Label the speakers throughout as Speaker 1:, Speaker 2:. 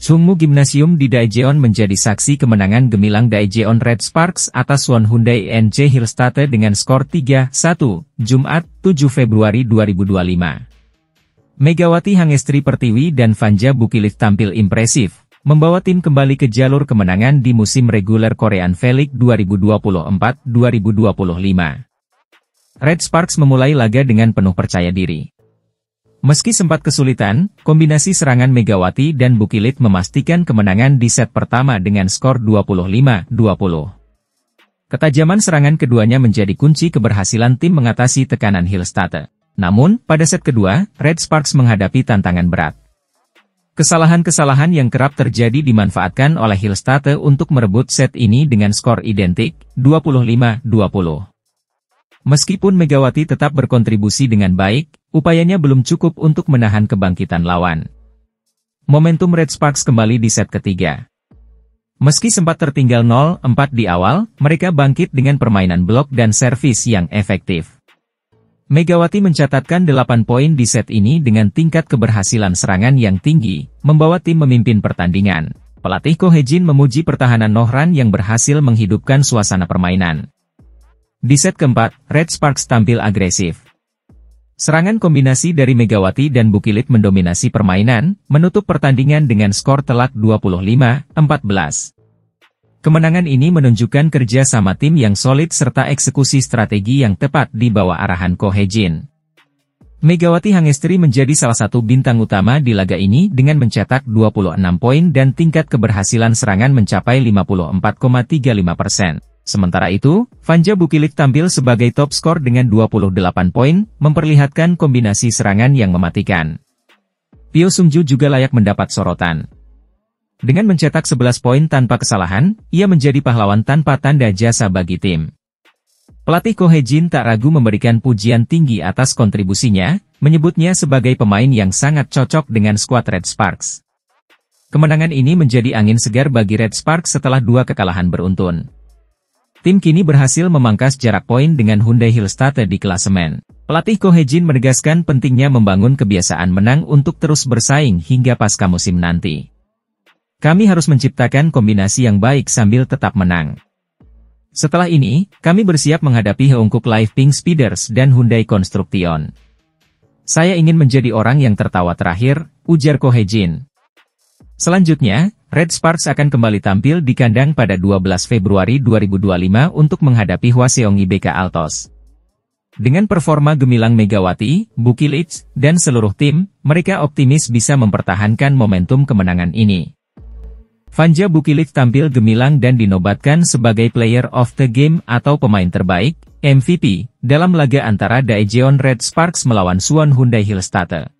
Speaker 1: Chungmu Gymnasium di Daejeon menjadi saksi kemenangan gemilang Daejeon Red Sparks atas Suwon Hyundai NC Hillstate dengan skor 3-1, Jumat, 7 Februari 2025. Megawati Hangestri Pertiwi dan Fanja Bukilit tampil impresif, membawa tim kembali ke jalur kemenangan di musim reguler Korean V-League 2024-2025. Red Sparks memulai laga dengan penuh percaya diri. Meski sempat kesulitan, kombinasi serangan Megawati dan Bukilit memastikan kemenangan di set pertama dengan skor 25-20. Ketajaman serangan keduanya menjadi kunci keberhasilan tim mengatasi tekanan Hillstate. Namun, pada set kedua, Red Sparks menghadapi tantangan berat. Kesalahan-kesalahan yang kerap terjadi dimanfaatkan oleh Hillstate untuk merebut set ini dengan skor identik, 25-20. Meskipun Megawati tetap berkontribusi dengan baik, upayanya belum cukup untuk menahan kebangkitan lawan. Momentum Red Sparks kembali di set ketiga. Meski sempat tertinggal 0-4 di awal, mereka bangkit dengan permainan blok dan servis yang efektif. Megawati mencatatkan 8 poin di set ini dengan tingkat keberhasilan serangan yang tinggi, membawa tim memimpin pertandingan. Pelatih Ko Hye-jin memuji pertahanan Nohran yang berhasil menghidupkan suasana permainan. Di set keempat, Red Sparks tampil agresif. Serangan kombinasi dari Megawati dan Bukilit mendominasi permainan, menutup pertandingan dengan skor telak 25-14. Kemenangan ini menunjukkan kerja sama tim yang solid serta eksekusi strategi yang tepat di bawah arahan Ko Hye-jin. Megawati Hangestri menjadi salah satu bintang utama di laga ini dengan mencetak 26 poin dan tingkat keberhasilan serangan mencapai 54,35%. Sementara itu, Fanja Bukilit tampil sebagai top skor dengan 28 poin, memperlihatkan kombinasi serangan yang mematikan. Pyo Sung-ju juga layak mendapat sorotan. Dengan mencetak 11 poin tanpa kesalahan, ia menjadi pahlawan tanpa tanda jasa bagi tim. Pelatih Ko Hye-jin tak ragu memberikan pujian tinggi atas kontribusinya, menyebutnya sebagai pemain yang sangat cocok dengan skuad Red Sparks. Kemenangan ini menjadi angin segar bagi Red Sparks setelah 2 kekalahan beruntun. Tim kini berhasil memangkas jarak poin dengan Hyundai Hillstate di klasemen. Pelatih Ko Hye-jin menegaskan pentingnya membangun kebiasaan menang untuk terus bersaing hingga pasca musim nanti. Kami harus menciptakan kombinasi yang baik sambil tetap menang. Setelah ini, kami bersiap menghadapi Heungkuk Live Pink Speeders dan Hyundai Construction. Saya ingin menjadi orang yang tertawa terakhir, ujar Ko Hye-jin. Selanjutnya, Red Sparks akan kembali tampil di kandang pada 12 Februari 2025 untuk menghadapi Hwaseong IBK Altos. Dengan performa gemilang Megawati, Bukilit, dan seluruh tim, mereka optimis bisa mempertahankan momentum kemenangan ini. Fanja Bukilit tampil gemilang dan dinobatkan sebagai Player of the Game atau pemain terbaik, MVP, dalam laga antara Daejeon Red Sparks melawan Suwon Hyundai Hillstate.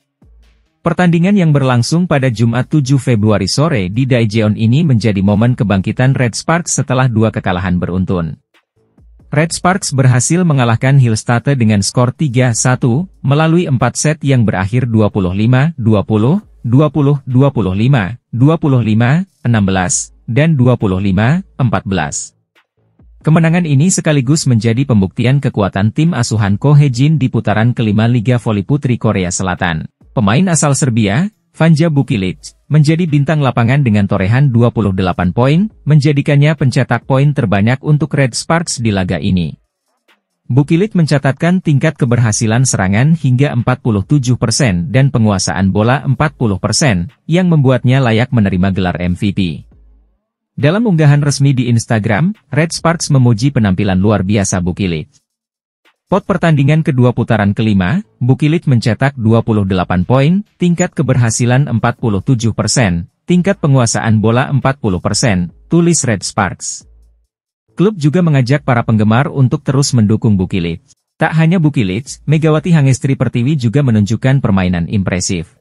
Speaker 1: Pertandingan yang berlangsung pada Jumat 7 Februari sore di Daejeon ini menjadi momen kebangkitan Red Sparks setelah 2 kekalahan beruntun. Red Sparks berhasil mengalahkan Hillstate dengan skor 3-1, melalui 4 set yang berakhir 25-20, 20-25, 25-16, dan 25-14. Kemenangan ini sekaligus menjadi pembuktian kekuatan tim asuhan Ko Hye-jin di putaran kelima Liga Voli Putri Korea Selatan. Pemain asal Serbia, Fanja Bukilit, menjadi bintang lapangan dengan torehan 28 poin, menjadikannya pencetak poin terbanyak untuk Red Sparks di laga ini. Bukilit mencatatkan tingkat keberhasilan serangan hingga 47% dan penguasaan bola 40%, yang membuatnya layak menerima gelar MVP. Dalam unggahan resmi di Instagram, Red Sparks memuji penampilan luar biasa Bukilit. Pot pertandingan kedua putaran kelima, Bukilit mencetak 28 poin, tingkat keberhasilan 47%, tingkat penguasaan bola 40%, tulis Red Sparks. Klub juga mengajak para penggemar untuk terus mendukung Bukilit. Tak hanya Bukilit, Megawati Hangestri Pertiwi juga menunjukkan permainan impresif.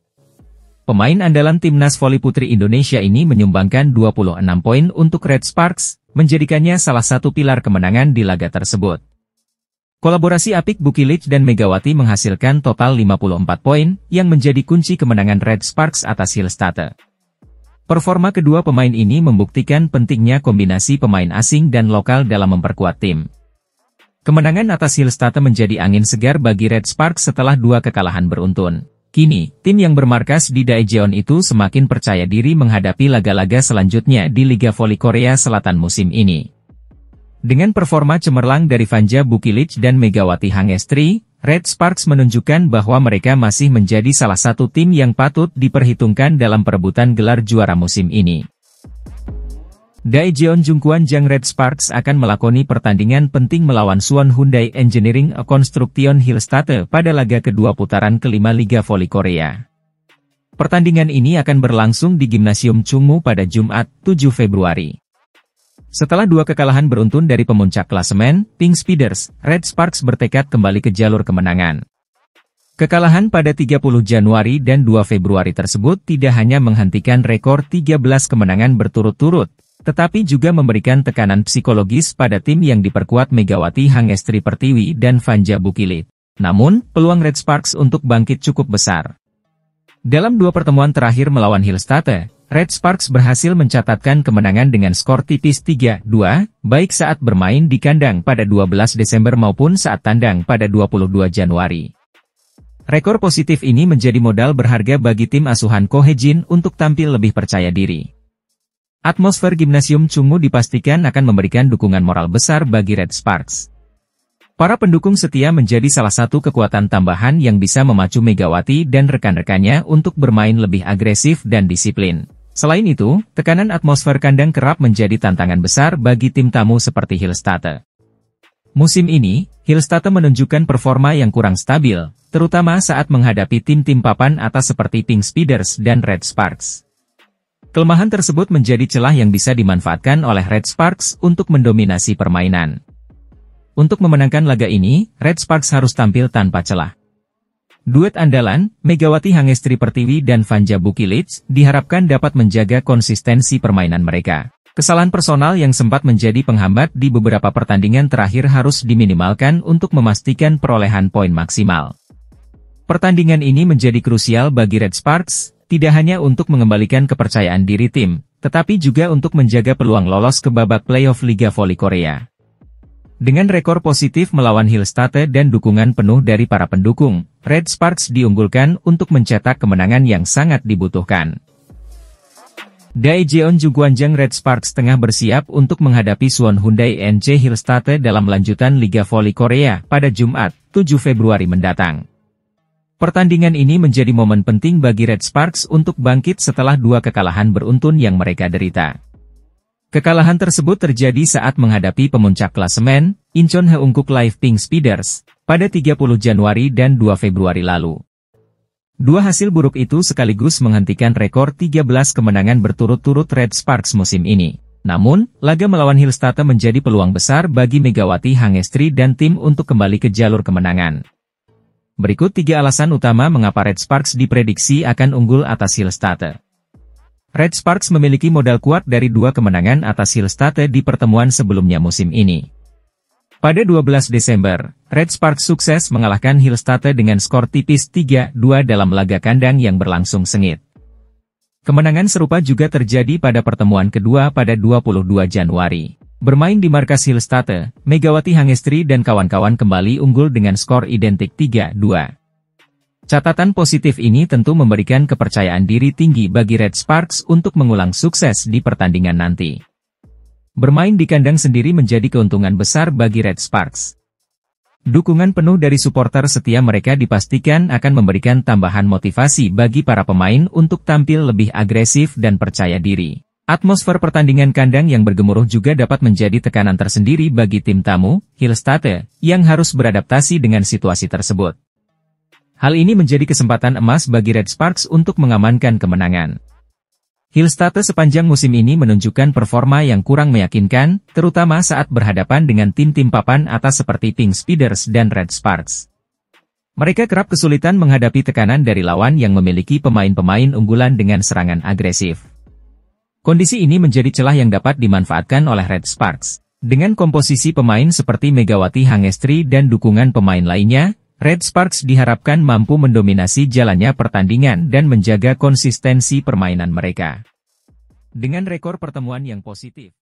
Speaker 1: Pemain andalan timnas voli putri Indonesia ini menyumbangkan 26 poin untuk Red Sparks, menjadikannya salah satu pilar kemenangan di laga tersebut. Kolaborasi apik Bukilit dan Megawati menghasilkan total 54 poin, yang menjadi kunci kemenangan Red Sparks atas Hillstate. Performa kedua pemain ini membuktikan pentingnya kombinasi pemain asing dan lokal dalam memperkuat tim. Kemenangan atas Hillstate menjadi angin segar bagi Red Sparks setelah 2 kekalahan beruntun. Kini, tim yang bermarkas di Daejeon itu semakin percaya diri menghadapi laga-laga selanjutnya di Liga Voli Korea Selatan musim ini. Dengan performa cemerlang dari Vanja Bukilic dan Megawati Hangestri, Red Sparks menunjukkan bahwa mereka masih menjadi salah satu tim yang patut diperhitungkan dalam perebutan gelar juara musim ini. Daejeon Jungkwanjang Red Sparks akan melakoni pertandingan penting melawan Suwon Hyundai Engineering Construction Hillstate pada laga kedua putaran kelima Liga Voli Korea. Pertandingan ini akan berlangsung di Gimnasium Chungmu pada Jumat, 7 Februari. Setelah dua kekalahan beruntun dari pemuncak klasemen, Pink Speeders, Red Sparks bertekad kembali ke jalur kemenangan. Kekalahan pada 30 Januari dan 2 Februari tersebut tidak hanya menghentikan rekor 13 kemenangan berturut-turut, tetapi juga memberikan tekanan psikologis pada tim yang diperkuat Megawati Hangestri Pertiwi dan Vanja Bukilic. Namun, peluang Red Sparks untuk bangkit cukup besar. Dalam dua pertemuan terakhir melawan Hillstate, Red Sparks berhasil mencatatkan kemenangan dengan skor tipis 3-2, baik saat bermain di kandang pada 12 Desember maupun saat tandang pada 22 Januari. Rekor positif ini menjadi modal berharga bagi tim asuhan Ko Hae-jin untuk tampil lebih percaya diri. Atmosfer Gimnasium Chungmu dipastikan akan memberikan dukungan moral besar bagi Red Sparks. Para pendukung setia menjadi salah satu kekuatan tambahan yang bisa memacu Megawati dan rekan-rekannya untuk bermain lebih agresif dan disiplin. Selain itu, tekanan atmosfer kandang kerap menjadi tantangan besar bagi tim tamu seperti Hillstate. Musim ini, Hillstate menunjukkan performa yang kurang stabil, terutama saat menghadapi tim-tim papan atas seperti Pink Speeders dan Red Sparks. Kelemahan tersebut menjadi celah yang bisa dimanfaatkan oleh Red Sparks untuk mendominasi permainan. Untuk memenangkan laga ini, Red Sparks harus tampil tanpa celah. Duet andalan, Megawati Hangestri Pertiwi dan Vanja Bukilic, diharapkan dapat menjaga konsistensi permainan mereka. Kesalahan personal yang sempat menjadi penghambat di beberapa pertandingan terakhir harus diminimalkan untuk memastikan perolehan poin maksimal. Pertandingan ini menjadi krusial bagi Red Sparks, tidak hanya untuk mengembalikan kepercayaan diri tim, tetapi juga untuk menjaga peluang lolos ke babak playoff Liga Voli Korea. Dengan rekor positif melawan Hillstate dan dukungan penuh dari para pendukung, Red Sparks diunggulkan untuk mencetak kemenangan yang sangat dibutuhkan. Daejeon Jungkwanjang Red Sparks tengah bersiap untuk menghadapi Suwon Hyundai NC Hillstate dalam lanjutan Liga Voli Korea pada Jumat, 7 Februari mendatang. Pertandingan ini menjadi momen penting bagi Red Sparks untuk bangkit setelah dua kekalahan beruntun yang mereka derita. Kekalahan tersebut terjadi saat menghadapi pemuncak klasemen, Incheon Haeunkook Live Pink Speeders, pada 30 Januari dan 2 Februari lalu. Dua hasil buruk itu sekaligus menghentikan rekor 13 kemenangan berturut-turut Red Sparks musim ini. Namun, laga melawan Hillstate menjadi peluang besar bagi Megawati Hangestri dan tim untuk kembali ke jalur kemenangan. Berikut 3 alasan utama mengapa Red Sparks diprediksi akan unggul atas Hillstate. Red Sparks memiliki modal kuat dari 2 kemenangan atas Hillstate di pertemuan sebelumnya musim ini. Pada 12 Desember, Red Sparks sukses mengalahkan Hillstate dengan skor tipis 3-2 dalam laga kandang yang berlangsung sengit. Kemenangan serupa juga terjadi pada pertemuan kedua pada 22 Januari. Bermain di markas Hillstate, Megawati Hangestri dan kawan-kawan kembali unggul dengan skor identik 3-2. Catatan positif ini tentu memberikan kepercayaan diri tinggi bagi Red Sparks untuk mengulang sukses di pertandingan nanti. Bermain di kandang sendiri menjadi keuntungan besar bagi Red Sparks. Dukungan penuh dari supporter setia mereka dipastikan akan memberikan tambahan motivasi bagi para pemain untuk tampil lebih agresif dan percaya diri. Atmosfer pertandingan kandang yang bergemuruh juga dapat menjadi tekanan tersendiri bagi tim tamu, Hillstate, yang harus beradaptasi dengan situasi tersebut. Hal ini menjadi kesempatan emas bagi Red Sparks untuk mengamankan kemenangan. Hillstate sepanjang musim ini menunjukkan performa yang kurang meyakinkan, terutama saat berhadapan dengan tim-tim papan atas seperti Pink Speeders dan Red Sparks. Mereka kerap kesulitan menghadapi tekanan dari lawan yang memiliki pemain-pemain unggulan dengan serangan agresif. Kondisi ini menjadi celah yang dapat dimanfaatkan oleh Red Sparks. Dengan komposisi pemain seperti Megawati Hangestri dan dukungan pemain lainnya, Red Sparks diharapkan mampu mendominasi jalannya pertandingan dan menjaga konsistensi permainan mereka. Dengan rekor pertemuan yang positif,